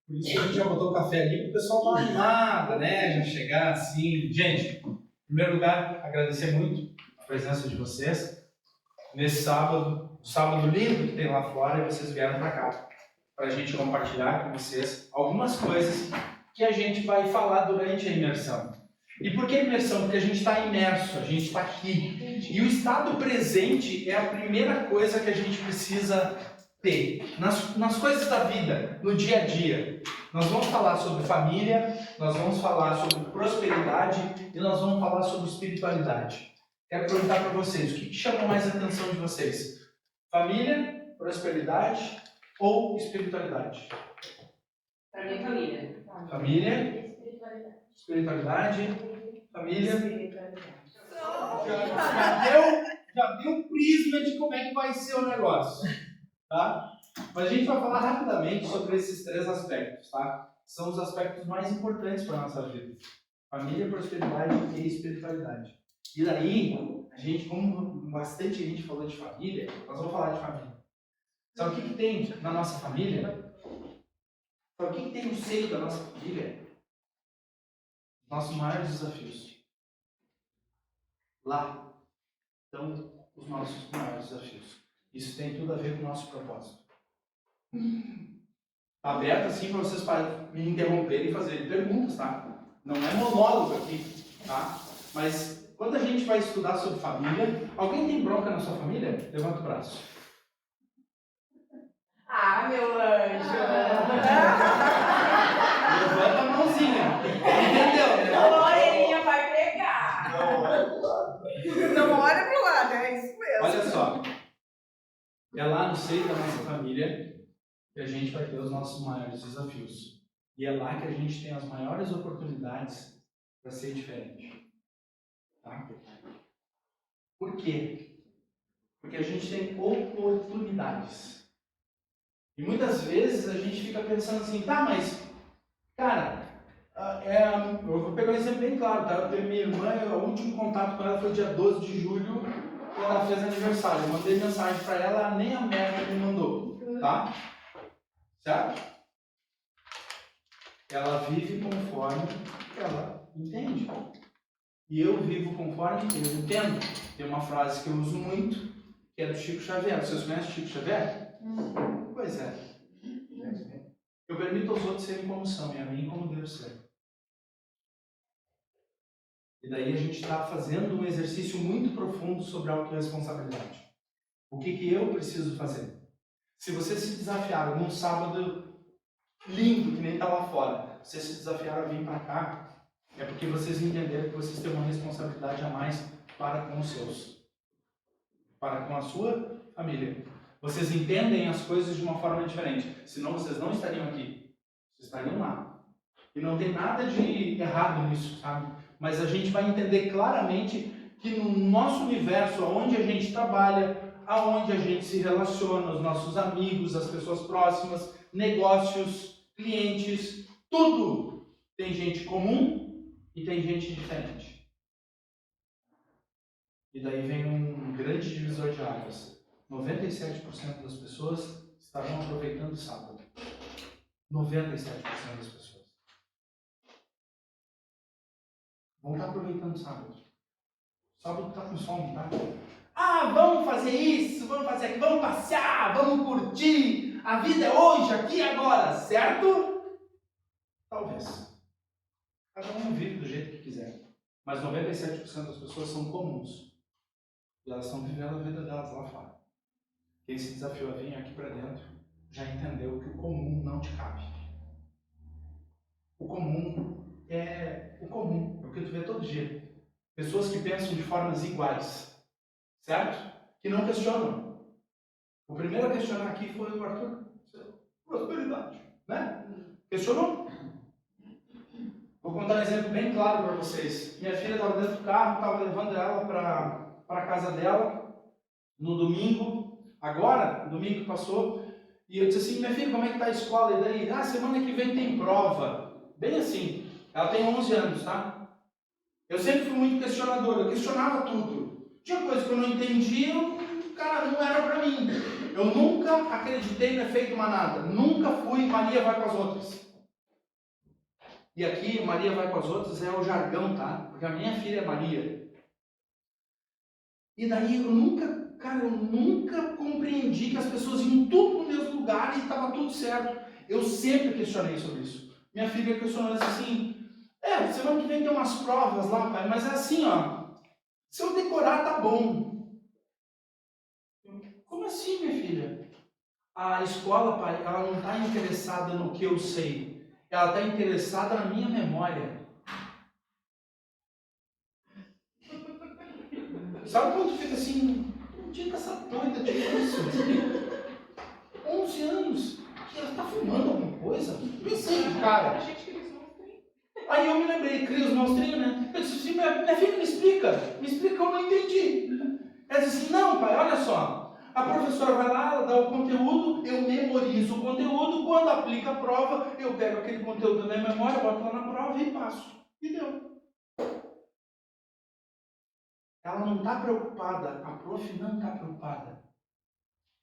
Por isso que a gente já botou o café ali para o pessoal dar uma animada, né? Já chegar assim. Gente, em primeiro lugar, agradecer muito a presença de vocês nesse sábado, o sábado lindo que tem lá fora, e vocês vieram para cá para a gente compartilhar com vocês algumas coisas que a gente vai falar durante a imersão. E por que imersão? Porque a gente está imerso, a gente está aqui. E o estado presente é a primeira coisa que a gente precisa ter nas coisas da vida, no dia a dia. Nós vamos falar sobre família, nós vamos falar sobre prosperidade e nós vamos falar sobre espiritualidade. Quero perguntar para vocês, o que chama mais a atenção de vocês? Família, prosperidade ou espiritualidade? Para mim, família. Família, espiritualidade, família. Já deu o prisma de como é que vai ser o negócio, tá? Mas a gente vai falar rapidamente sobre esses três aspectos, tá? São os aspectos mais importantes para a nossa vida. Família, prosperidade e espiritualidade. E daí, a gente, como bastante gente falou de família, nós vamos falar de família. Sabe o que tem na nossa família? Sabe o que tem no seio da nossa família? Nossos maiores desafios. Lá estão os nossos maiores desafios. Isso tem tudo a ver com o nosso propósito. Está aberto assim para vocês me interromperem e fazerem perguntas, tá? Não é monólogo aqui, tá? Mas quando a gente vai estudar sobre família, alguém tem bronca na sua família? Levanta o braço. Ah, meu anjo! Levanta a mãozinha. Entendeu, né? A orelhinha vai pegar. Não olha pro lado, é isso mesmo. Olha só. É lá no seio da nossa família que a gente vai ter os nossos maiores desafios. E é lá que a gente tem as maiores oportunidades para ser diferente. Tá? Por quê? Porque a gente tem oportunidades. E muitas vezes a gente fica pensando assim, tá, mas, cara, eu vou pegar um exemplo bem claro, tá? Eu tenho minha irmã, o último contato com ela foi dia 12 de julho, e ela fez aniversário. Eu mandei mensagem para ela, nem a Merda me mandou, tá? Certo? Ela vive conforme ela entende. E eu vivo conforme eu entendo. Tem uma frase que eu uso muito, que é do Chico Xavier. Vocês conhecem o Chico Xavier? Pois é. Eu permito aos outros serem como são e a mim como devo ser. E daí a gente está fazendo um exercício muito profundo sobre a autorresponsabilidade. O que eu preciso fazer? Se vocês se desafiaram num sábado lindo, que nem está lá fora, vocês se desafiaram a vir para cá, é porque vocês entenderam que vocês têm uma responsabilidade a mais para com os seus. Para com a sua família. Vocês entendem as coisas de uma forma diferente. Senão vocês não estariam aqui. Vocês estariam lá. E não tem nada de errado nisso, sabe? Mas a gente vai entender claramente que no nosso universo, onde a gente trabalha, aonde a gente se relaciona, os nossos amigos, as pessoas próximas, negócios, clientes, tudo tem gente comum e tem gente diferente. E daí vem um grande divisor de águas. 97% das pessoas estavam aproveitando o sábado. 97% das pessoas. Vão estar aproveitando o sábado. Sábado está com sol, não tá? Ah, vamos fazer isso, vamos fazer aquilo, vamos passear, vamos curtir. A vida é hoje, aqui e agora, certo? Talvez. Cada um vive do jeito que quiser. Mas 97% das pessoas são comuns. E elas estão vivendo a vida delas lá fora. Quem se desafiou a vir aqui para dentro já entendeu que o comum não te cabe. O comum é o que tu vê todo dia. Pessoas que pensam de formas iguais, certo? Que não questionam. O primeiro a questionar aqui foi o Arthur. Prosperidade, né? Questionou? Vou contar um exemplo bem claro para vocês. Minha filha estava dentro do carro, estava levando ela para a casa dela no domingo. Agora, domingo que passou, e eu disse assim, minha filha, como é que está a escola? E daí, semana que vem tem prova. Bem assim. Ela tem 11 anos, tá? Eu sempre fui muito questionador, eu questionava tudo. Tinha coisa que eu não entendia, cara, não era pra mim. Eu nunca acreditei no efeito manada. Nunca fui Maria vai com as outras. E aqui, Maria vai com as outras, é o jargão, tá? Porque a minha filha é Maria. E daí eu nunca compreendi que as pessoas iam tudo no mesmo lugar e estava tudo certo. Eu sempre questionei sobre isso. Minha filha questionou assim, semana que vem tem umas provas lá, pai, mas é assim, ó, se eu decorar tá bom. Como assim, minha filha? A escola, pai, ela não está interessada no que eu sei. Ela está interessada na minha memória. Sabe quando tu fica assim, não tinha essa doida de isso? 11 anos. Que ela está fumando alguma coisa? Pensei, cara. Aí eu me lembrei, cria os monstrinhos, né? Eu disse assim, minha filha, me explica que eu não entendi. Ela disse assim, não, pai, olha só. A professora vai lá, ela dá o conteúdo, eu memorizo o conteúdo, quando aplica a prova, eu pego aquele conteúdo da minha memória, boto lá na prova e passo. E deu. Ela não está preocupada, a prof não está preocupada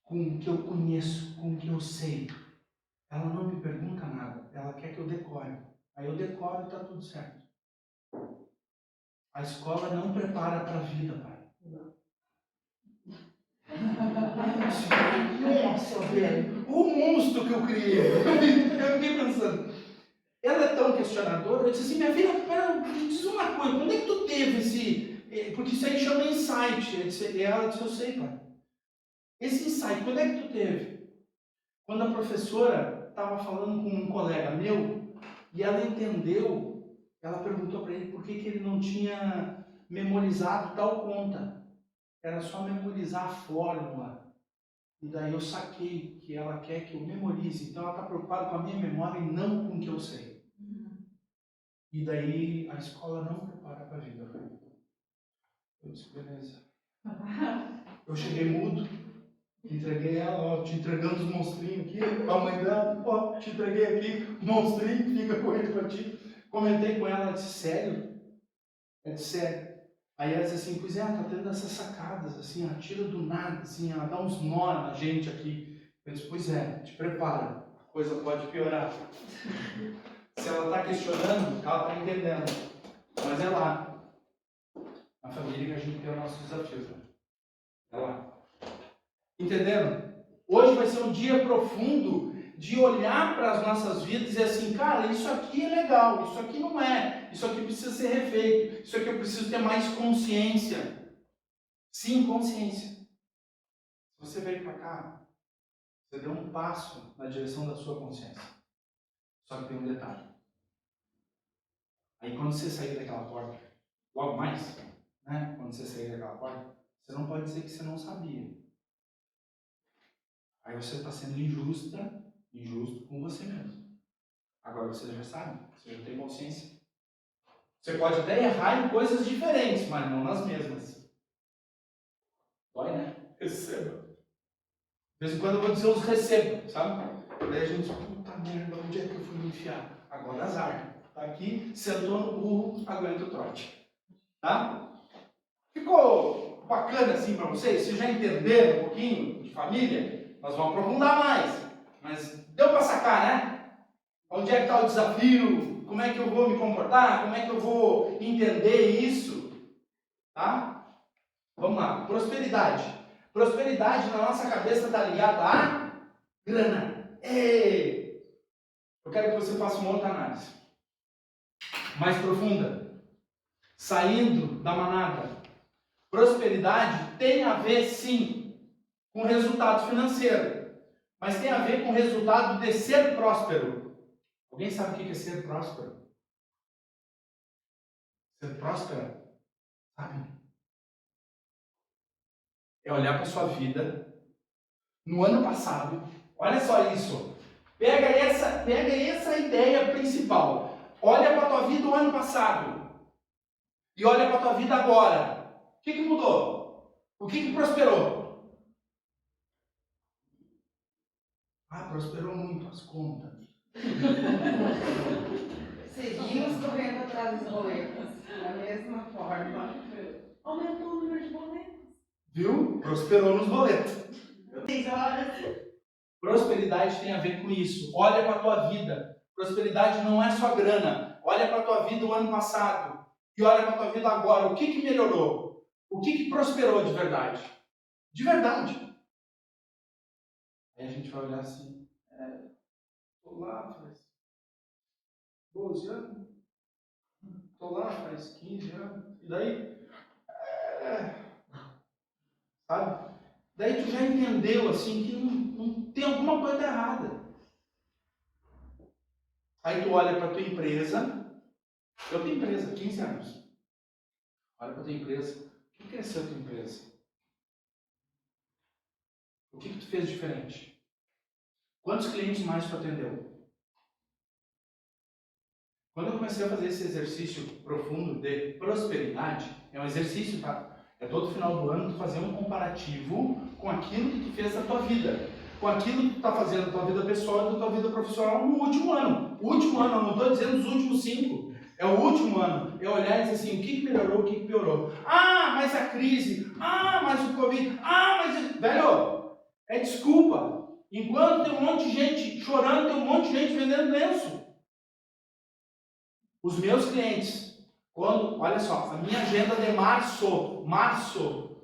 com o que eu conheço, com o que eu sei. Ela não me pergunta nada, ela quer que eu decore. Aí eu decoro e está tudo certo. A escola não prepara para a vida, pai. Nossa, velho, o monstro que eu criei. Eu fiquei pensando. Ela é tão questionadora, eu disse assim, minha filha, me diz uma coisa, quando é que tu teve esse... Porque isso aí chama insight. E ela disse, eu sei, pai. Esse insight, quando é que tu teve? Quando a professora estava falando com um colega meu, e ela entendeu, ela perguntou para ele por que ele não tinha memorizado tal conta. Era só memorizar a fórmula. E daí eu saquei que ela quer que eu memorize. Então ela está preocupada com a minha memória e não com o que eu sei. E daí a escola não prepara para a vida. Eu disse, beleza. Eu cheguei mudo, entreguei ela, ó, te entregando os monstrinhos aqui, com a mãe dela, ó, te entreguei aqui, monstrinho, fica com ele para ti. Comentei com ela, ela disse, sério? Ela disse, sério. Aí ela disse assim, pois é, ela tá tendo essas sacadas, assim, ela tira do nada, assim, ela dá uns nó na gente aqui. Eu disse, pois é, te prepara, a coisa pode piorar. Se ela está questionando, ela está entendendo. Mas é lá. A família que a gente tem os nossos desafios. Né? É lá. Entenderam? Hoje vai ser um dia profundo de olhar para as nossas vidas e dizer assim, cara, isso aqui é legal, isso aqui não é, isso aqui precisa ser refeito, isso aqui eu preciso ter mais consciência. Sim, consciência. Se você veio para cá, você deu um passo na direção da sua consciência. Só que tem um detalhe. Aí quando você sair daquela porta, logo mais, né? Quando você sair daquela porta, você não pode dizer que você não sabia. Aí você está sendo injusto com você mesmo. Agora você já sabe, você já tem consciência. Você pode até errar em coisas diferentes, mas não nas mesmas. Dói, né? Receba. De vez em quando eu vou dizer os receba, sabe? Daí a gente, puta merda, onde é que eu fui me enfiar? Agora azar. Tá aqui, sentou no burro, aguenta o trote. Tá? Ficou bacana assim para vocês? Vocês já entenderam um pouquinho de família? Nós vamos aprofundar mais. Mas deu para sacar, né? Onde é que está o desafio? Como é que eu vou me comportar? Como é que eu vou entender isso? Tá? Vamos lá. Prosperidade. Prosperidade na nossa cabeça está ligada a grana. Ei! Eu quero que você faça uma outra análise. Mais profunda. Saindo da manada. Prosperidade tem a ver, sim, com resultado financeiro, mas tem a ver com o resultado de ser próspero. Alguém sabe o que é ser próspero? Ser próspero, sabe? É olhar para a sua vida no ano passado. Olha só isso. Pega essa ideia principal. Olha para a tua vida o ano passado e olha para a tua vida agora. O que mudou? O que prosperou? Ah, prosperou muito as contas. Seguimos correndo atrás dos boletos, da mesma forma. Aumentou o número de boletos. Viu? Prosperou nos boletos. 6 horas. Prosperidade tem a ver com isso. Olha para a tua vida. Prosperidade não é só grana. olha para a tua vida o ano passado e olha para a tua vida agora. O que melhorou? O que prosperou de verdade? De verdade. Aí a gente vai olhar assim, tô lá faz 12 anos, tô lá faz 15 anos, e daí, sabe? Daí tu já entendeu assim que não tem alguma coisa errada. Aí tu olha para tua empresa, eu tenho empresa, 15 anos. Olha para tua empresa, o que cresceu a tua empresa? O que tu fez diferente? Quantos clientes mais tu atendeu? Quando eu comecei a fazer esse exercício profundo de prosperidade, é um exercício, tá? É todo final do ano tu fazer um comparativo com aquilo que tu fez na tua vida, com aquilo que tu está fazendo na tua vida pessoal e na tua vida profissional no último ano. O último ano, eu não estou dizendo os últimos 5, é o último ano. É olhar e dizer assim, o que melhorou, o que piorou. Ah, mas a crise, mas o Covid, mas... Velho, é desculpa. Enquanto tem um monte de gente chorando, tem um monte de gente vendendo lenço. Os meus clientes, olha só, a minha agenda de março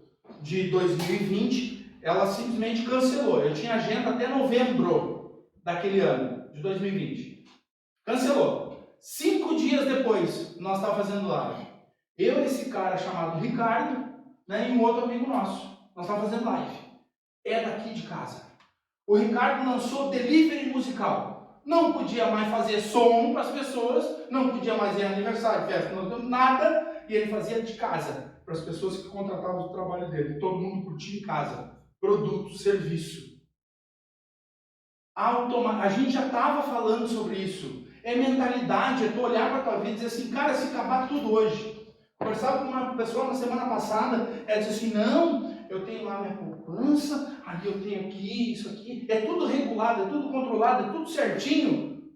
de 2020, ela simplesmente cancelou. Eu tinha agenda até novembro daquele ano, de 2020. Cancelou. 5 dias depois, nós estávamos fazendo live. Eu e esse cara chamado Ricardo, né, e um outro amigo nosso. Nós estávamos fazendo live. É daqui de casa. O Ricardo lançou delivery musical. Não podia mais fazer som para as pessoas, não podia mais ir a aniversário, festa, não deu nada, e ele fazia de casa, para as pessoas que contratavam o trabalho dele. Todo mundo curtia em casa. Produto, serviço. A gente já estava falando sobre isso. É mentalidade, é tu olhar para a tua vida e dizer assim, cara, se acabar tudo hoje. Conversava com uma pessoa na semana passada, ela disse assim, não, eu tenho lá minha poupança, aí eu tenho aqui, isso aqui, é tudo regulado, é tudo controlado, é tudo certinho.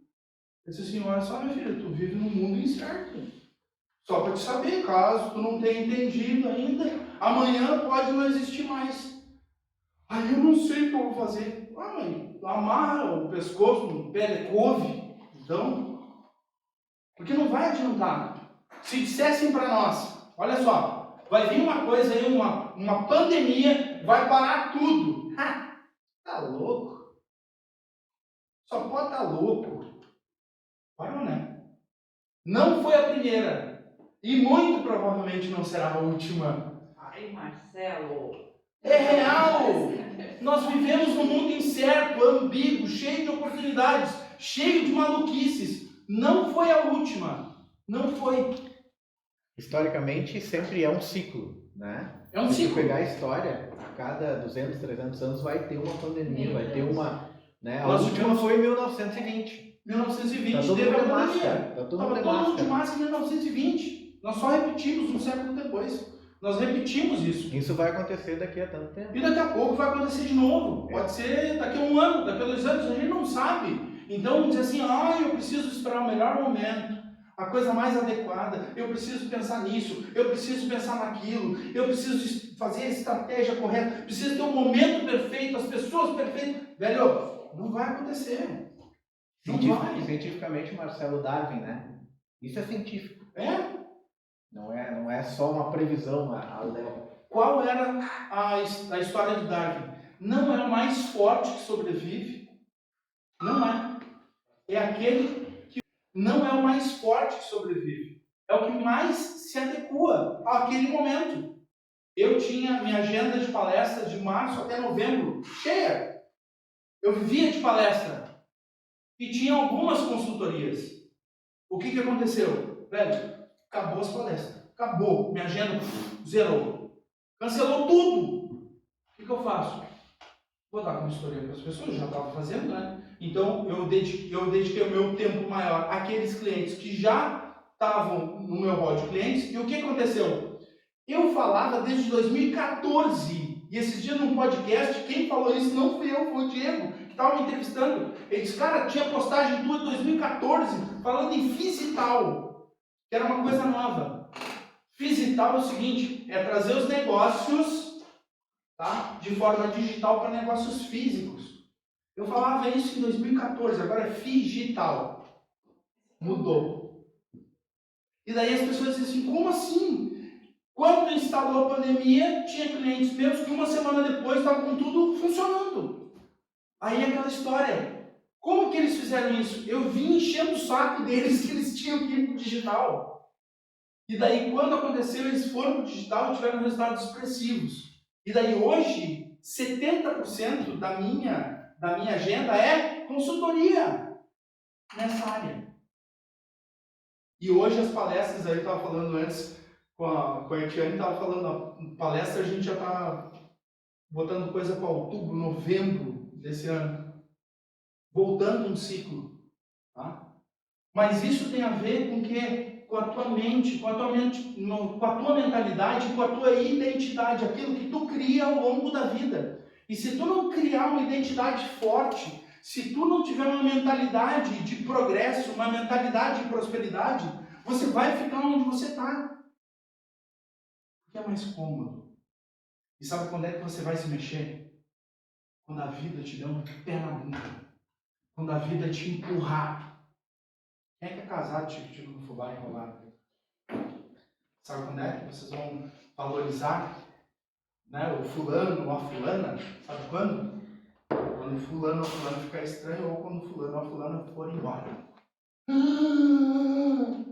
Eu disse assim, olha só, minha filha, tu vive num mundo incerto. Só para te saber, caso tu não tenha entendido ainda, amanhã pode não existir mais. Aí eu não sei o que eu vou fazer. Mãe, amarra o pescoço no pé de couve, então, porque não vai adiantar. Se dissessem para nós, olha só, vai vir uma coisa aí, uma pandemia, vai parar tudo. Tá louco? Só pode estar louco. Parou, né? Não foi a primeira. E muito provavelmente não será a última. Ai, Marcelo. É real! Nós vivemos num mundo incerto, ambíguo, cheio de oportunidades, cheio de maluquices. Não foi a última. Não foi. Historicamente, sempre é um ciclo, né? É um Se ciclo. tu pegar a história, a cada 200, 300 anos vai ter uma pandemia, vai ter uma... Né? A última foi em 1920. 1920 tá todo teve mundo a de pandemia. máscara. Tá todo mundo de Estava todo mundo de máscara. máscara em 1920. Nós só repetimos um século depois. Nós repetimos isso. Isso vai acontecer daqui a tanto tempo. E daqui a pouco vai acontecer de novo. Pode ser daqui a 1 ano, daqui a 2 anos, a gente não sabe. Então, dizer assim, eu preciso esperar o melhor momento, a coisa mais adequada, eu preciso pensar nisso, eu preciso pensar naquilo, eu preciso fazer a estratégia correta, preciso ter um momento perfeito, as pessoas perfeitas. Velho, não vai acontecer. Não vai. Cientificamente, Marcelo Darwin, né? Isso é científico. É? Não é só uma previsão a Léo. Qual era a história de Darwin? Não é o mais forte que sobrevive. Não é. É aquele que não é o mais forte que sobrevive. É o que mais se adequa àquele momento. Eu tinha minha agenda de palestra de março até novembro cheia. Eu vivia de palestra. E tinha algumas consultorias. O que aconteceu? Velho, acabou as palestras. Acabou. Minha agenda zerou. Cancelou tudo. O que eu faço? Vou dar consultoria para as pessoas, eu já estava fazendo, né? Então, eu dediquei o meu tempo maior àqueles clientes que já estavam no meu rol de clientes. E o que aconteceu? Eu falava desde 2014. E esses dias num podcast, quem falou isso não fui eu, foi o Diego, que estava me entrevistando. Ele disse, cara, tinha postagem tua de 2014 falando em Physital, que era uma coisa nova. Physital é o seguinte, é trazer os negócios, tá, de forma digital para negócios físicos. Eu falava isso em 2014, agora é Figital. Mudou. E daí as pessoas dizem assim, como assim? Quando instalou a pandemia, tinha clientes meus que uma semana depois estavam com tudo funcionando. Aí aquela história, como que eles fizeram isso? Eu vim enchendo o saco deles que eles tinham que ir para o digital. E daí quando aconteceu, eles foram para o digital e tiveram resultados expressivos. E daí hoje, 70% da minha agenda é consultoria nessa área. E hoje as palestras, aí eu estava falando antes com a Etiane, estava falando, a palestra a gente já está botando coisa para outubro, novembro desse ano. Voltando um ciclo. Tá? Mas isso tem a ver com o quê? Com a tua mente, com a tua mentalidade, com a tua identidade, aquilo que tu cria ao longo da vida. E se tu não criar uma identidade forte, se tu não tiver uma mentalidade de progresso, uma mentalidade de prosperidade, você vai ficar onde você está. Porque é mais cômodo. E sabe quando é que você vai se mexer? Quando a vida te der um pé na bunda. Quando a vida te empurrar. Quem é que é casado, tipo no fubá enrolado? Sabe quando é que vocês vão valorizar, né, o fulano ou a fulana? Sabe quando? Quando o fulano ou a fulana ficar estranho ou quando o fulano ou a fulana for embora. O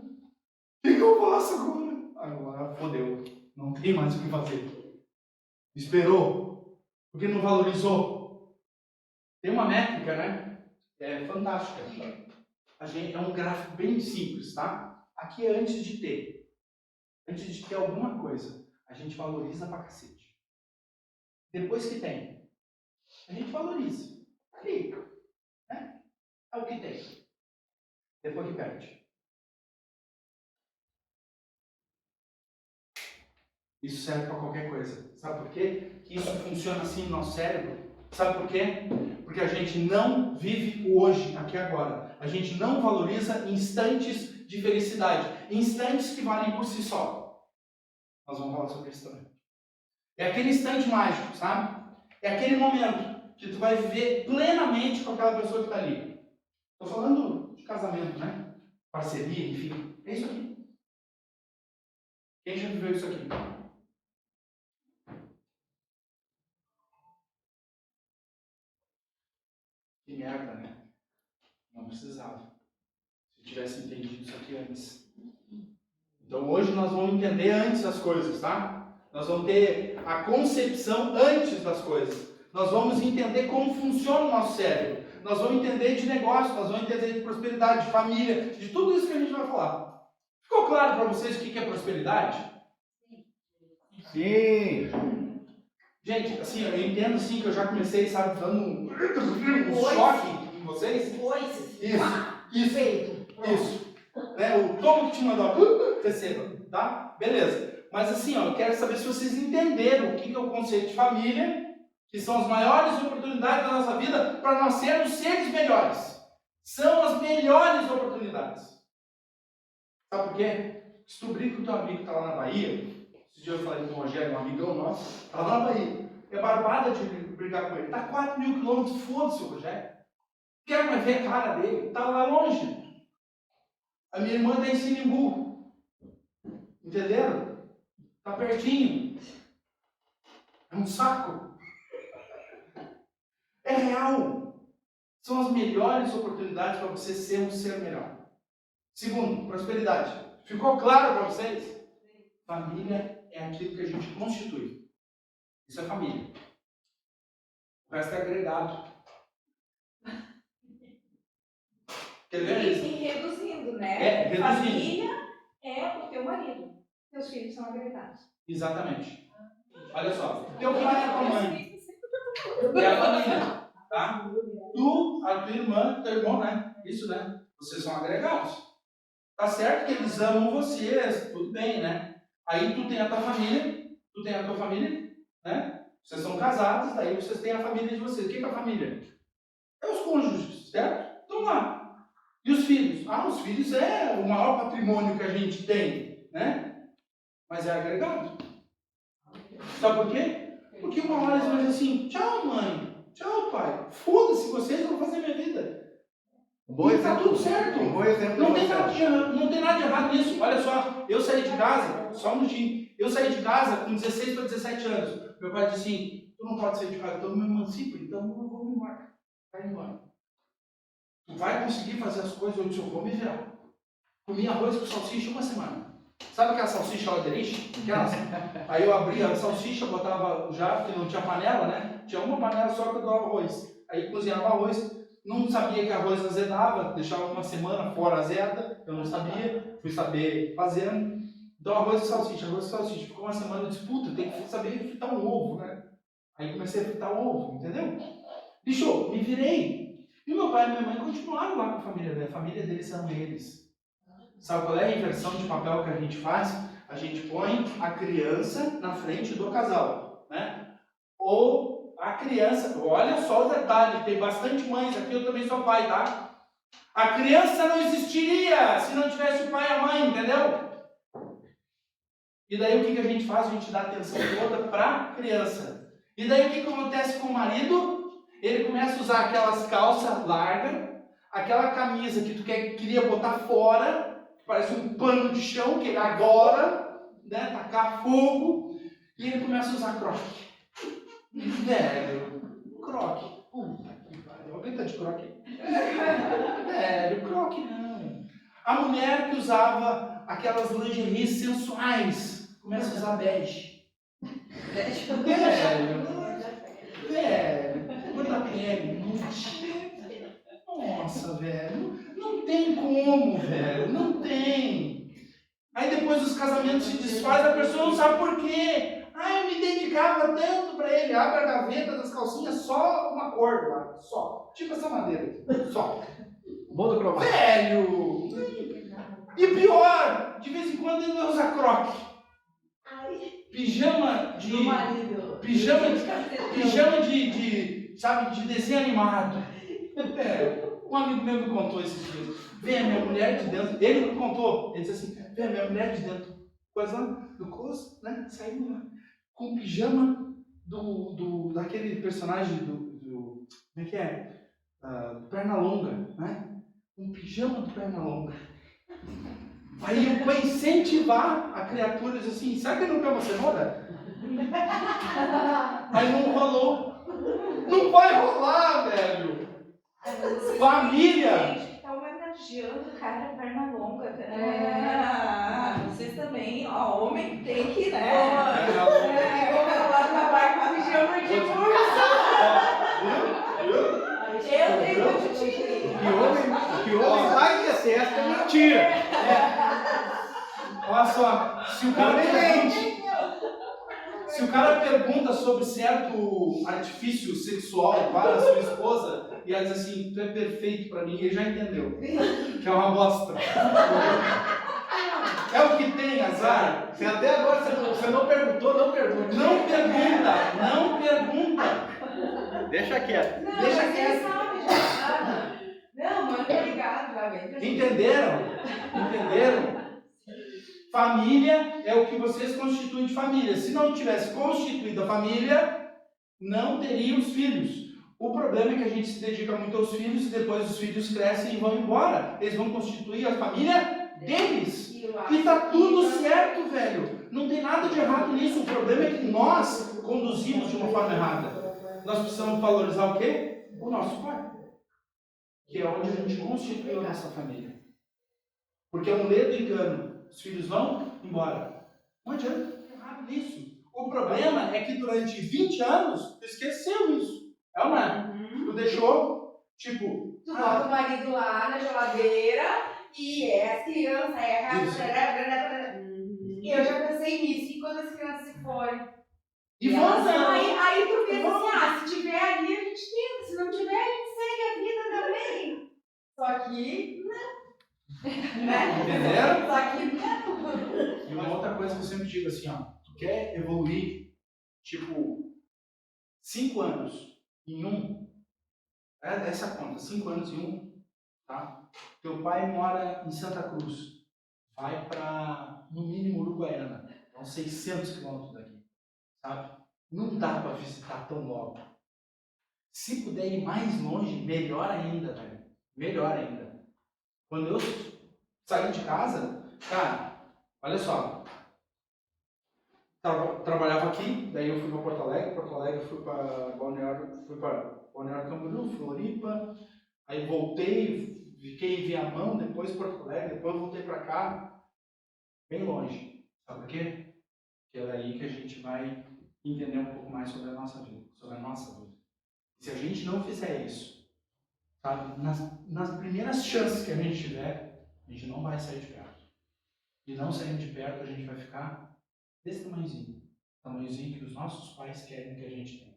que eu faço agora? Agora fodeu. Não tem mais o que fazer. Esperou. Porque não valorizou. Tem uma métrica, né? É fantástica. É um gráfico bem simples, tá? Aqui é antes de ter. Antes de ter alguma coisa, a gente valoriza pra cacete. Depois que tem, a gente valoriza. Ali, né? É o que tem. Depois que perde. Isso serve para qualquer coisa. Sabe por quê? Que isso funciona assim no nosso cérebro? Sabe por quê? Porque a gente não vive o hoje, aqui e agora. A gente não valoriza instantes de felicidade. Instantes que valem por si só. Nós vamos falar sobre isso também. É aquele instante mágico, sabe? É aquele momento que tu vai viver plenamente com aquela pessoa que está ali. Estou falando de casamento, né? Parceria, enfim. É isso aqui. Quem já viveu isso aqui? Que merda, né? Não precisava. Se eu tivesse entendido isso aqui antes. Então hoje nós vamos entender antes as coisas, tá? Nós vamos ter a concepção antes das coisas. Nós vamos entender como funciona o nosso cérebro. Nós vamos entender de negócio, nós vamos entender de prosperidade, de família, de tudo isso que a gente vai falar. Ficou claro para vocês o que é prosperidade? Sim! Gente, assim, eu entendo assim que eu já comecei, sabe, dando um choque em vocês. Isso. Né? O tomo que te mandou, receba, tá? Beleza. Mas assim, ó, eu quero saber se vocês entenderam o que é o conceito de família, que são as maiores oportunidades da nossa vida para nós sermos seres melhores. São as melhores oportunidades. Sabe por quê? Se tu brinca com o teu amigo que está lá na Bahia, esse dia eu falei com o Rogério, um amigão nosso, está lá na Bahia. É barbada de brigar com ele. Está 4.000 quilômetros, foda-se o Rogério. Quero mais ver a cara dele. Está lá longe. A minha irmã está em Sinimbu. Entenderam? Está pertinho. É um saco. É real. São as melhores oportunidades para você ser um ser melhor. Segundo, prosperidade. Ficou claro para vocês? Família é aquilo que a gente constitui. Isso é família. O resto é agregado. Quer ver isso? E reduzindo, né? É, reduzindo. Família é o teu marido. Teus filhos são agregados. Exatamente. Olha só. Teu pai e a tua mãe. É a família. Tá? Tu, a tua irmã, teu irmão, né? Isso, né? Vocês são agregados. Tá certo que eles amam vocês, tudo bem, né? Aí tu tem a tua família, né? Vocês são casados, daí vocês têm a família de vocês. O que é a família? É os cônjuges, certo? Estão lá. E os filhos? Ah, os filhos é o maior patrimônio que a gente tem, né? Mas é agregado. Sabe por quê? Porque uma hora eles vão dizer assim, tchau mãe, tchau pai, foda-se vocês, eu vou fazer minha vida. Um bom E tá exemplo. tudo certo. Um bom exemplo. Não de tem nada processo. de errado, não tem nada de errado nisso. Olha só, eu saí de casa, só um minutinho, eu saí de casa com 16 para 17 anos. Meu pai disse assim, tu não pode sair de casa, então eu me emancipo, então eu vou embora. Vai embora. Tu vai conseguir fazer as coisas, eu disse, eu vou me virar. Comi arroz com salsicha uma semana. Sabe aquela salsicha ladeiriche? Aquelas? Aí eu abria a salsicha, botava já, porque não tinha panela, né? Tinha uma panela só que eu dava arroz. Aí cozinhava arroz, não sabia que arroz azedava, deixava uma semana fora azeda, eu não sabia, fui saber fazendo. Então arroz e salsicha, ficou uma semana de disputa, tem que saber fritar um ovo, né? Aí comecei a fritar o ovo, entendeu? Bicho, me virei. E meu pai e minha mãe continuaram lá com a família dele. A família deles são eles. Sabe qual é a inversão de papel que a gente faz? A gente põe a criança na frente do casal, né? Ou a criança, olha só o detalhe, tem bastante mães aqui, eu também sou pai, tá? A criança não existiria se não tivesse o pai e a mãe, entendeu? E daí o que a gente faz? A gente dá atenção toda para a criança. E daí o que acontece com o marido? Ele começa a usar aquelas calças largas, aquela camisa que tu queria botar fora, que parece um pano de chão, que ele adora, né, tacar fogo, e ele começa a usar croque. Velho, croque. Puta que pariu. Alguém tá de croque? Velho, croque não. A mulher que usava aquelas lingeries sensuais começa a usar bege. Velho, cor da pele, nude. Nossa, velho, não tem como, velho, não tem. Aí depois os casamentos se desfazem, a pessoa não sabe por quê. Ah, eu me dedicava tanto pra ele. Abre a gaveta das calcinhas, só uma cor lá, só. Tipo essa madeira, só. Mundo cromático. Velho! E pior, de vez em quando ele usa croque. Pijama de... Do marido. Pijama de sabe, de desenho animado. Um amigo meu me contou esses dias. Vem a minha mulher de dentro. Ele me contou. Ele disse assim, vem a minha mulher de dentro. Coisa lá, do close, né? Saindo lá. Com o pijama daquele personagem do como é que é? Pernalonga, né? Um pijama do Pernalonga. Aí eu, para incentivar a criatura, disse assim, sabe que não quer uma cenoura? Aí não rolou. Não vai rolar, velho. Família. Gente, tá homenageando o cara perna longa. Vocês também, Ó, homem tem que, né? Vou falar na barca pijama de Eu tenho justiça. Que homem vai ter acesso é mentira. Olha só, se o cara pergunta sobre certo artifício sexual para a sua esposa e ela diz assim, tu é perfeito para mim, ele já entendeu que é uma bosta. É o que tem, azar. Se até agora você não perguntou, não pergunte. Não pergunta. Deixa quieto. Não, Deixa mas quieto. ele sabe, já sabe. Não, mano, tô ligado, lá dentro. Entenderam? Família é o que vocês constituem de família. Se não tivesse constituído a família, não teria os filhos. O problema é que a gente se dedica muito aos filhos e depois os filhos crescem e vão embora. Eles vão constituir a família deles. E tá tudo certo, velho. Não tem nada de errado nisso. O problema é que nós conduzimos de uma forma errada. Nós precisamos valorizar o quê? O nosso pai. Que é onde a gente constituiu a nossa família. Porque é um ledo engano. Os filhos vão embora. Não adianta, tem errado nisso. O problema é que durante 20 anos, tu esqueceu isso. É ou não é? Tu deixou, tipo... Tu bota o marido lá na geladeira e as crianças, a casa... Eu já pensei nisso, e quando as crianças se forem? E volta! Aí tu pensa assim, se tiver ali a gente tenta, se não tiver a gente segue a vida também. Só que, né? Entenderam? Só que não. E uma outra coisa que eu sempre digo assim, ó, tu quer evoluir, tipo, 5 anos em um, essa conta, 5 anos em um, tá? Teu pai mora em Santa Cruz, vai para, no mínimo, Uruguaiana, são 600 quilômetros daqui, sabe? Não dá para visitar tão logo. Se puder ir mais longe, melhor ainda, velho. Melhor ainda. Quando eu saí de casa, cara, olha só. Trabalhava aqui, daí eu fui para Porto Alegre fui para Balneário Camboriú, Floripa, aí voltei, fiquei em Viamão, depois Porto Alegre, depois voltei para cá, bem longe. Sabe por quê? Porque é daí que a gente vai entender um pouco mais sobre a nossa vida, Se a gente não fizer isso, sabe, nas primeiras chances que a gente tiver, a gente não vai sair de perto. E não saindo de perto, a gente vai ficar desse tamanhozinho que os nossos pais querem que a gente tenha.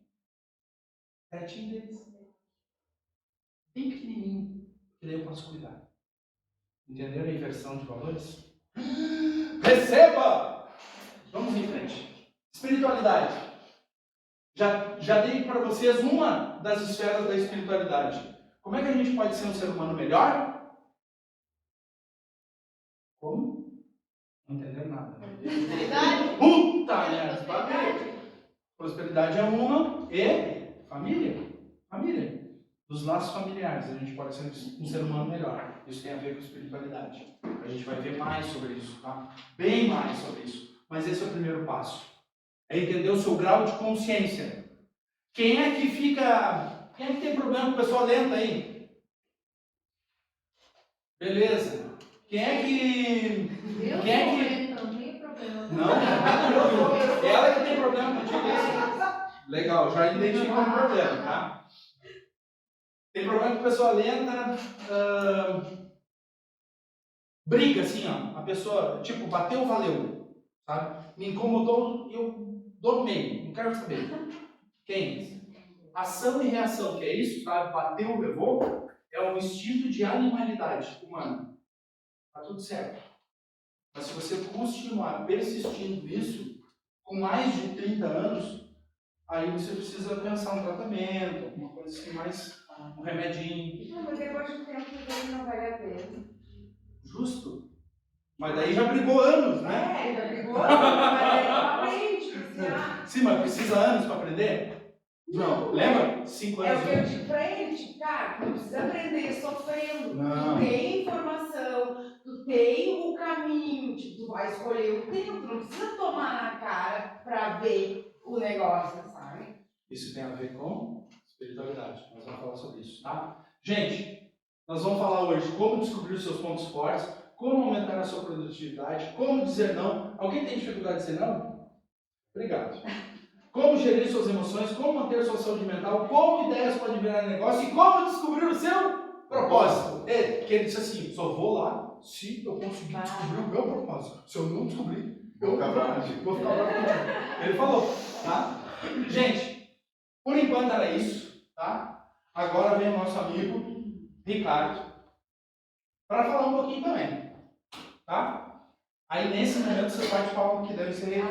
Pertinho deles. Bem pequenininho, que daí eu posso cuidar. Entenderam a inversão de valores? Receba! Vamos em frente. Espiritualidade. Já dei para vocês uma das esferas da espiritualidade. Como é que a gente pode ser um ser humano melhor? Como? Não entenderam nada. Prosperidade. Puta merda! Prosperidade é uma e família. Dos laços familiares, a gente pode ser um ser humano melhor. Isso tem a ver com espiritualidade. A gente vai ver mais sobre isso, tá? Bem mais sobre isso. Mas esse é o primeiro passo. É entender o seu grau de consciência. Quem é que tem problema com pessoa lenta aí? Beleza. Quem é que... Não tem problema. Não? Ela que tem problema contigo. Legal, já identificou o problema, tá? Tem problema com pessoa lenta, briga assim, ó. A pessoa, tipo, bateu, valeu, sabe? Me incomodou, eu dou no meio, não quero saber. Quem? Ação e reação, que é isso, sabe? Bateu, levou, é um instinto de animalidade humana. Tá tudo certo. Mas se você continuar persistindo nisso, com mais de 30 anos, aí você precisa pensar um tratamento, alguma coisa assim, mais um remedinho. Não, mas depois de um tempo daí não vale a pena. Justo. Mas daí já brigou anos, né? Já brigou, mas aí não aprende. Sim, mas precisa anos para aprender? Não. Lembra? 5 anos. É o que eu digo pra ele, tipo, cara, tu não precisa aprender sofrendo. Não. Tu tem informação, tu tem o caminho, tipo, tu vai escolher o tempo, tu não precisa tomar na cara pra ver o negócio, sabe? Isso tem a ver com espiritualidade. Nós vamos falar sobre isso, tá? Gente, nós vamos falar hoje como descobrir os seus pontos fortes, como aumentar a sua produtividade, como dizer não. Alguém tem dificuldade de dizer não? Obrigado. Como gerir suas emoções, como manter sua saúde mental, como ideias podem virar negócio e como descobrir o seu propósito. Que ele disse assim, só vou lá se eu conseguir descobrir o meu propósito. Se eu não descobrir, eu vou ficar bravo contigo. Ele falou, tá? Gente, por enquanto era isso, tá? Agora vem o nosso amigo Ricardo para falar um pouquinho também, tá? Aí nesse momento você bate palma que deve ser